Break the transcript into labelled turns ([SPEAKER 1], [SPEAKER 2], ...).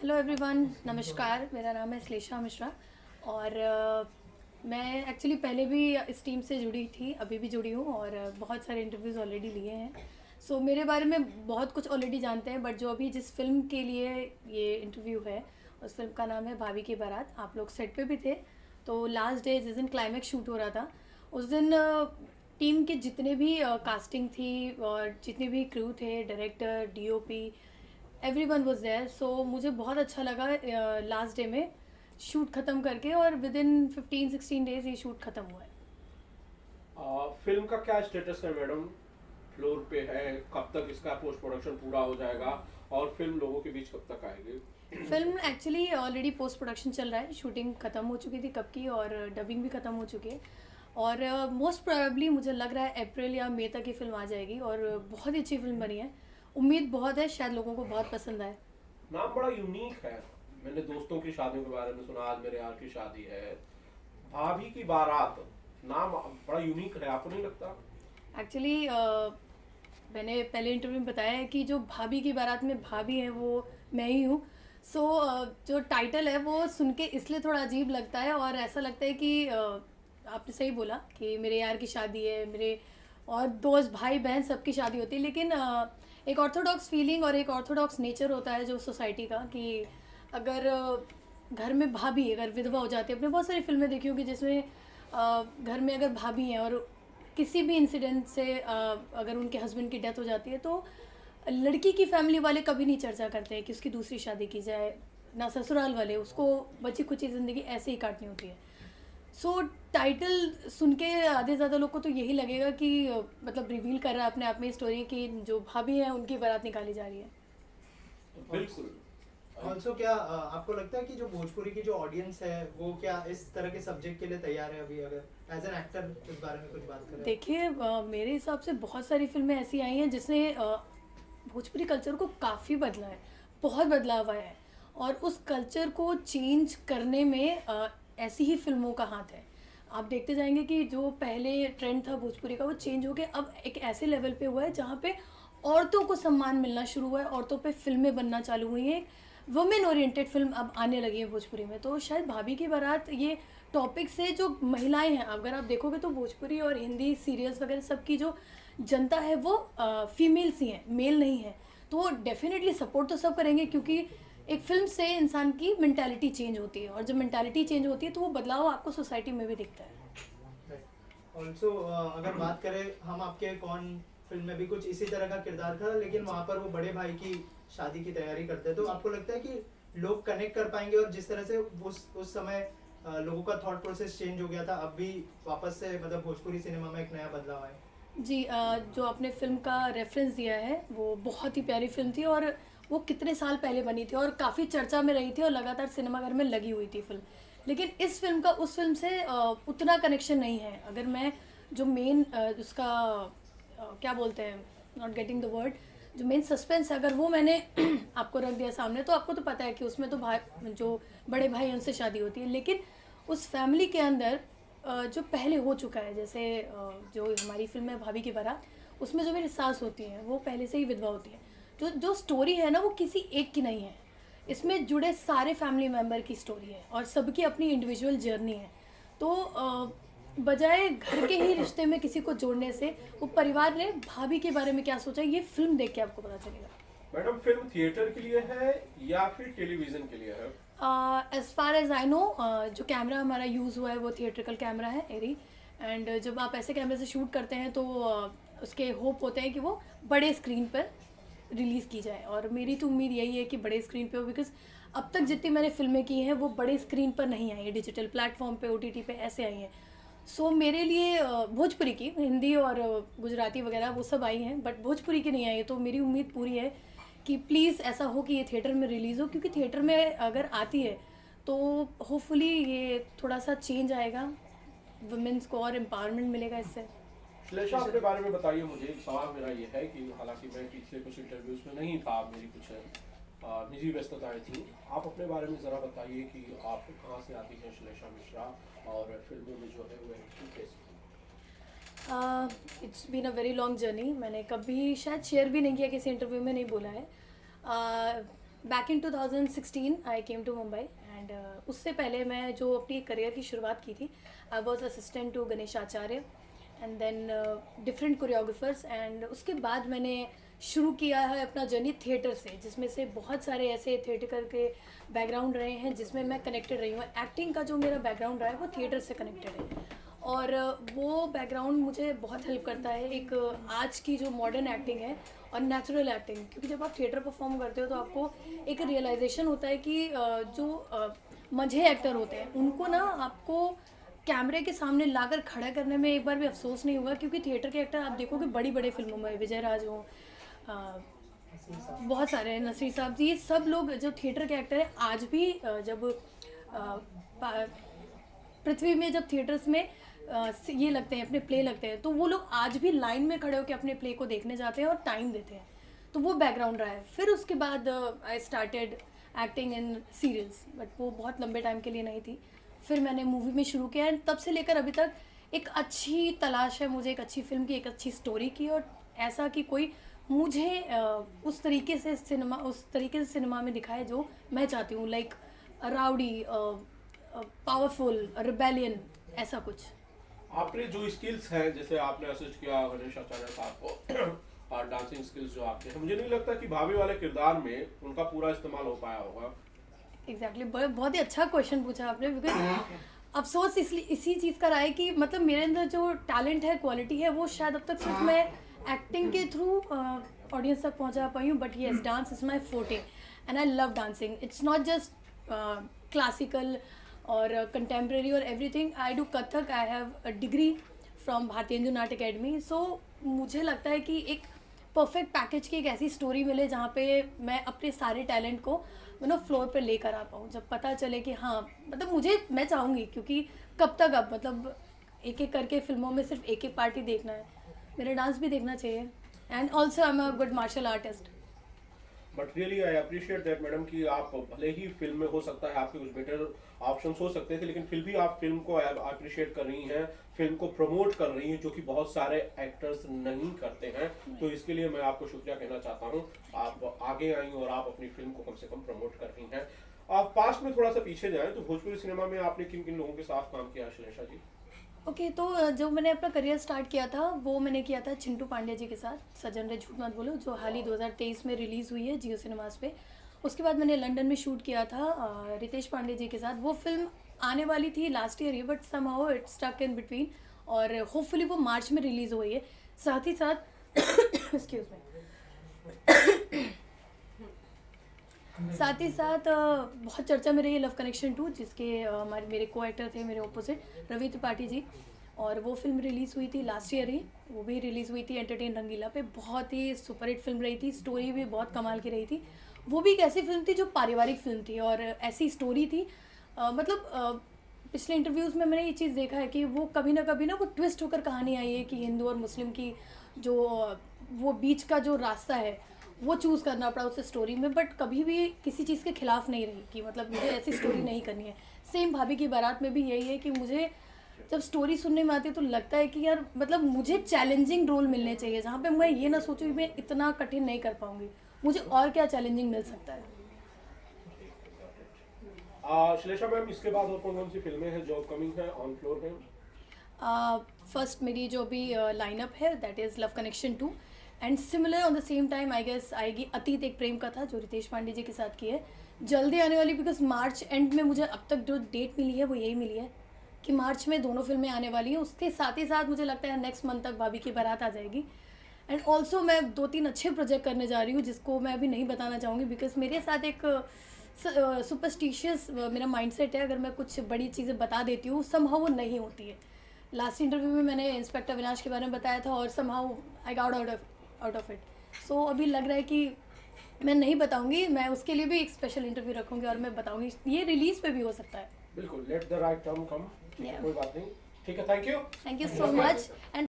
[SPEAKER 1] Hello everyone, नमस्कार। मेरा नाम है श्लेषा मिश्रा और मैं एक्चुअली पहले भी इस टीम से जुड़ी थी, अभी भी जुड़ी हूँ और बहुत सारे इंटरव्यूज़ ऑलरेडी लिए हैं। सो मेरे बारे में बहुत कुछ ऑलरेडी जानते हैं, बट जो अभी जिस फिल्म के लिए ये इंटरव्यू है उस फिल्म का नाम है भाभी की बारात। आप लोग सेट पे भी थे, तो लास्ट डे जिस दिन क्लाइमैक्स शूट हो रहा था उस दिन टीम के जितने भी कास्टिंग थी और जितने भी क्रू थे, director, DOP, everyone was there. So मुझे बहुत अच्छा लगा लास्ट डे में शूट ख़त्म करके, और विद इन 15-16 डेज ये शूट ख़त्म हुआ है।
[SPEAKER 2] फिल्म का क्या स्टेटस है मैडम? फ्लोर पे है, कब तक इसका पोस्ट प्रोडक्शन पूरा हो जाएगा और फिल्म लोगों के बीच कब तक आएगी?
[SPEAKER 1] Film actually already post production चल रहा है, शूटिंग ख़त्म हो चुकी थी कब की, और डबिंग भी ख़त्म हो चुकी है। और मोस्ट प्रोबेबली मुझे लग रहा है अप्रैल या मई तक ये फिल्म आ जाएगी, और बहुत ही अच्छी फिल्म बनी है। उम्मीद बहुत है शायद लोगों को बहुत पसंद आए।
[SPEAKER 2] नाम बड़ा यूनिक है। मैंने दोस्तों की शादियों के बारे में सुना, आज मेरे यार की शादी है। भाभी की बारात, नाम बड़ा यूनिक है, आपको नहीं लगता?
[SPEAKER 1] एक्चुअली मैंने पहले इंटरव्यू में बताया है कि जो भाभी की बारात में भाभी है वो मैं ही हूँ। सो जो टाइटल है वो सुन के इसलिए थोड़ा अजीब लगता है, और ऐसा लगता है कि आपने सही बोला कि मेरे यार की शादी है, मेरे और दोस्त भाई बहन सबकी शादी होती है, लेकिन एक ऑर्थोडॉक्स फीलिंग और एक ऑर्थोडॉक्स नेचर होता है जो सोसाइटी का, कि अगर घर में भाभी अगर विधवा हो जाती है, आपने बहुत सारी फिल्में देखी होगी जिसमें घर में अगर भाभी हैं और किसी भी इंसिडेंट से अगर उनके हस्बैंड की डेथ हो जाती है, तो लड़की की फैमिली वाले कभी नहीं चर्चा करते हैं कि उसकी दूसरी शादी की जाए, ना ससुराल वाले, उसको बची खुची ज़िंदगी ऐसे ही काटनी होती है। सो टाइटल सुन के आधे ज़्यादा लोग को तो यही लगेगा कि मतलब रिवील कर रहा है अपने आप में स्टोरी की जो भाभी है उनकी बारात निकाली जा रही है।
[SPEAKER 2] बिल्कुल।
[SPEAKER 3] ऑल्सो क्या आपको लगता है कि जो भोजपुरी की जो ऑडियंस है वो क्या इस तरह के सब्जेक्ट के लिए तैयार है अभी, अगर एज एन एक्टर इस बारे में कुछ बात करें?
[SPEAKER 1] देखिए मेरे हिसाब से बहुत सारी फिल्में ऐसी आई हैं जिसने भोजपुरी कल्चर को काफ़ी बदला है, बहुत बदलाव आया है, और उस कल्चर को चेंज करने में ऐसी ही फिल्मों का हाथ है। आप देखते जाएंगे कि जो पहले ट्रेंड था भोजपुरी का वो चेंज हो के अब एक ऐसे लेवल पे हुआ है जहाँ पे औरतों को सम्मान मिलना शुरू हुआ है, औरतों पे फिल्में बनना चालू हुई हैं, वुमेन ओरिएंटेड फिल्म अब आने लगी है भोजपुरी में। तो शायद भाभी की बारात ये टॉपिक से जो महिलाएं हैं, अगर आप देखोगे तो भोजपुरी और हिंदी सीरियल्स वगैरह सबकी जो जनता है वो फीमेल्स ही हैं, मेल नहीं है। तो डेफिनेटली सपोर्ट तो सब करेंगे, क्योंकि एक फिल्म से इंसान की मेंटालिटी चेंज होती है, और जब मेंटालिटी चेंज होती है तो वो बदलाव आपको सोसाइटी में भी दिखता है।
[SPEAKER 3] ऑल्सो अगर बात करें हम आपके कौन फिल्म में भी कुछ इसी तरह का किरदार था, लेकिन वहाँ पर वो बड़े भाई की शादी की तैयारी करते हैं, तो आपको लगता है कि लोग कनेक्ट कर पाएंगे? और जिस तरह से उस समय लोगों का थॉट प्रोसेस चेंज हो गया था, अब भी वापस से मतलब भोजपुरी सिनेमा में एक नया बदलाव आया?
[SPEAKER 1] जी, जो आपने फ़िल्म का रेफरेंस दिया है वो बहुत ही प्यारी फ़िल्म थी, और वो कितने साल पहले बनी थी और काफ़ी चर्चा में रही थी और लगातार सिनेमाघर में लगी हुई थी फ़िल्म। लेकिन इस फ़िल्म का उस फ़िल्म से उतना कनेक्शन नहीं है। अगर मैं जो मेन उसका क्या बोलते हैं, नॉट गेटिंग द वर्ड, जो मेन सस्पेंस है अगर वो मैंने आपको रख दिया सामने, तो आपको तो पता है कि उसमें तो भाई जो बड़े भाई हैं उनसे शादी होती है, लेकिन उस फैमिली के अंदर जो पहले हो चुका है, जैसे जो हमारी फिल्म है भाभी की बारात, उसमें जो मेरी सास होती हैं वो पहले से ही विधवा होती है। जो जो स्टोरी है ना वो किसी एक की नहीं है, इसमें जुड़े सारे फैमिली मेम्बर की स्टोरी है और सबकी अपनी इंडिविजुअल जर्नी है। तो बजाय घर के ही रिश्ते में किसी को जोड़ने से वो परिवार ने भाभी के बारे में क्या सोचा, ये फिल्म देख के आपको पता चलेगा।
[SPEAKER 2] मैडम, फिल्म थिएटर के लिए है या फिर टेलीविजन के लिए है?
[SPEAKER 1] As far as I know, जो कैमरा हमारा यूज़ हुआ है वो थिएट्रिकल कैमरा है एरी, एंड जब आप ऐसे कैमरे से शूट करते हैं तो उसके होप होते हैं कि वो बड़े स्क्रीन पर रिलीज़ की जाए, और मेरी तो उम्मीद यही है कि बड़े स्क्रीन पे हो, बिकॉज अब तक जितनी मैंने फिल्में की हैं वो बड़े स्क्रीन पर नहीं आई है, डिजिटल प्लेटफॉर्म पे, OTT पे ऐसे आई हैं। सो मेरे लिए भोजपुरी की, हिंदी और गुजराती वगैरह वो सब आई हैं, बट भोजपुरी की नहीं आई है। तो मेरी उम्मीद पूरी है कि प्लीज़ ऐसा हो कि ये थिएटर में रिलीज़ हो, क्योंकि थिएटर में अगर आती है तो होपफुली ये थोड़ा सा चेंज आएगा, वुमेन्स को और एम्पावरमेंट मिलेगा इससे।
[SPEAKER 2] श्लेषा, अपने बारे में बताइए। मुझे एक सवाल मेरा ये है कि हालांकि मैं पिछले कुछ इंटरव्यूज में नहीं था, मेरी कुछ निजी व्यस्तताएं थी, आप अपने बारे में ज़रा बताइए कि आप कहाँ से आती हैं श्लेषा मिश्रा, और फिल्मों में जो है वो एक्टिंग कैसी?
[SPEAKER 1] It's been a very long journey. मैंने कभी शायद शेयर भी नहीं किया, किसी इंटरव्यू में नहीं बोला है। Back in 2016 I came to Mumbai and उससे पहले मैं जो अपनी करियर की शुरुआत की थी, I was assistant to Ganesh Acharya and then different choreographers, and उसके बाद मैंने शुरू किया है अपना जर्नी थिएटर से, जिसमें से बहुत सारे ऐसे थिएटर के बैकग्राउंड रहे हैं जिसमें मैं कनेक्टेड रही हूँ। एक्टिंग का जो मेरा बैकग्राउंड रहा है वो थिएटर से कनेक्टेड है, और वो बैकग्राउंड मुझे बहुत हेल्प करता है एक आज की जो मॉडर्न एक्टिंग है और नेचुरल एक्टिंग, क्योंकि जब आप थिएटर परफॉर्म करते हो तो आपको एक रियलाइजेशन होता है कि जो मंझे एक्टर होते हैं उनको ना आपको कैमरे के सामने लाकर खड़ा करने में एक बार भी अफसोस नहीं होगा, क्योंकि थिएटर के एक्टर आप देखोगे बड़ी बड़ी फिल्मों में विजय राज हो, बहुत सारे हैं, नसीर साहब जी, ये सब लोग जो थिएटर के एक्टर हैं आज भी जब पृथ्वी में जब थिएटर्स में ये लगते हैं, अपने प्ले लगते हैं, तो वो लोग आज भी लाइन में खड़े होकर अपने प्ले को देखने जाते हैं और टाइम देते हैं। तो वो बैकग्राउंड रहा है। फिर उसके बाद I started acting in serials, but वो बहुत लंबे टाइम के लिए नहीं थी। फिर मैंने मूवी में शुरू किया एंड तब से लेकर अभी तक एक अच्छी तलाश है मुझे, एक अच्छी फिल्म की, एक अच्छी स्टोरी की, और ऐसा कि कोई मुझे उस तरीके से सिनेमा में दिखाए जो मैं चाहती हूँ, लाइक राउडी, पावरफुल, रिबेलियन, ऐसा कुछ।
[SPEAKER 2] आपने जो स्किल्स हैं, जैसे आपने असिस्ट किया गणेश आचार्य साहब को और डांसिंग स्किल्स जो आपके हैं, मुझे नहीं लगता कि भाभी वाले किरदार में उनका पूरा इस्तेमाल हो पाया होगा।
[SPEAKER 1] एग्जैक्टली, बहुत ही अच्छा क्वेश्चन पूछा आपने, बिकॉज अफसोस इसलिए इसी चीज़ का रहा है कि मतलब मेरे अंदर जो टैलेंट है, क्वालिटी है, वो शायद अब तक सिर्फ मैं एक्टिंग के थ्रू ऑडियंस तक पहुंचा पाई हूँ। But yes, dance is my forte and I love dancing. It's not just classical और कंटेम्प्रेरी और everything. I do Kathak, I have a degree from Bharatiya Natya academy. सो मुझे लगता है कि एक परफेक्ट पैकेज की एक ऐसी स्टोरी मिले जहाँ पे मैं अपने सारे टैलेंट को फ्लोर पे लेकर आ पाऊँ, जब पता चले कि हाँ, मतलब मैं चाहूँगी, क्योंकि कब तक अब मतलब एक एक करके फिल्मों में सिर्फ एक एक पार्टी देखना है, मेरा डांस भी देखना चाहिए। And also I am a good martial artist.
[SPEAKER 2] But really I appreciate that madam कि आप भले ही फिल्म में हो सकता है आपके कुछ बेटर ऑप्शंस हो सकते थे, लेकिन फिर भी आप फिल्म को अप्रिशिएट कर रही हैं, फिल्म को प्रमोट कर रही हैं, जो कि बहुत सारे एक्टर्स नहीं करते हैं। तो इसके लिए मैं आपको शुक्रिया कहना चाहता हूं। आप आगे आई और आप अपनी फिल्म को कम से कम प्रमोट कर रही हैं। आप पास्ट में थोड़ा सा पीछे जाएं तो भोजपुरी सिनेमा में आपने किन किन लोगों के साथ काम किया श्लेषा जी?
[SPEAKER 1] ओके, तो जो मैंने अपना करियर स्टार्ट किया था वो मैंने किया था चिंटू पांडे जी के साथ, सज्जन रे झूठ मत बोलो, जो हाल ही 2023 में रिलीज़ हुई है जियो सिनेमास पे। उसके बाद मैंने लंदन में शूट किया था रितेश पांडे जी के साथ। वो फिल्म आने वाली थी लास्ट ईयर ही, but somehow it stuck in between, और होपफुली वो मार्च में रिलीज़ हुई है। साथ ही साथ एक्सक्यूज मी, साथ ही साथ बहुत चर्चा में रही है लव कनेक्शन 2, जिसके मेरे को एक्टर थे मेरे ऑपोजिट रवि त्रिपाठी जी, और वो फिल्म रिलीज़ हुई थी लास्ट ईयर ही। वो भी रिलीज़ हुई थी एंटरटेन रंगीला पे। बहुत ही सुपरहिट फिल्म रही थी, स्टोरी भी बहुत कमाल की रही थी। वो भी एक ऐसी फिल्म थी जो पारिवारिक फिल्म थी और ऐसी स्टोरी थी, पिछले इंटरव्यूज़ में मैंने ये चीज़ देखा है कि वो कभी ना कभी वो ट्विस्ट होकर कहानी आई है कि हिंदू और मुस्लिम की जो वो बीच का जो रास्ता है वो चूज़ करना पड़ा उस स्टोरी में, बट कभी भी किसी चीज़ के खिलाफ नहीं रही कि मतलब मुझे ऐसी स्टोरी नहीं करनी है। सेम भाभी की बारात में भी यही है कि मुझे जब स्टोरी सुनने में आती है तो लगता है कि यार मतलब मुझे चैलेंजिंग रोल मिलने चाहिए, जहाँ पे मैं ये ना सोचूं कि मैं इतना कठिन नहीं कर पाऊँगी, मुझे और क्या चैलेंजिंग मिल सकता है।
[SPEAKER 2] श्लेषा मैम, इसके बाद और कौन कौन सी फिल्में हैं जो अपकमिंग हैं, ऑन फ्लोर हैं?
[SPEAKER 1] फर्स्ट मेरी जो भी लाइनअप है that is Love Connection 2, and similar on the same time I guess आएगी अतीत एक प्रेम कथा, जो रितेश पांडे जी के साथ की है, जल्दी आने वाली। बिकॉज मार्च एंड में मुझे अब तक जो डेट मिली है वो यही मिली है कि मार्च में दोनों फिल्में आने वाली हैं। उसके साथ ही साथ मुझे लगता है नेक्स्ट मंथ तक भाभी की बारात आ जाएगी। एंड ऑल्सो मैं 2-3 अच्छे प्रोजेक्ट करने जा रही हूँ जिसको मैं अभी नहीं बताना चाहूँगी, बिकॉज मेरे साथ एक सुपरस्टिशियस मेरा माइंडसेट है। अगर मैं कुछ बड़ी चीज़ें बता देती हूँ समहाउ वो नहीं होती है। लास्ट इंटरव्यू में मैंने इंस्पेक्टर अविनाश के बारे में बताया था और somehow I got out of it. So अभी लग रहा है कि मैं नहीं बताऊंगी, मैं उसके लिए भी एक स्पेशल इंटरव्यू रखूंगी और मैं बताऊंगी। ये रिलीज पे भी हो सकता है।
[SPEAKER 2] बिल्कुल, लेट द राइट टाइम कम। कोई बात नहीं, ठीक है, thank you
[SPEAKER 1] so much. And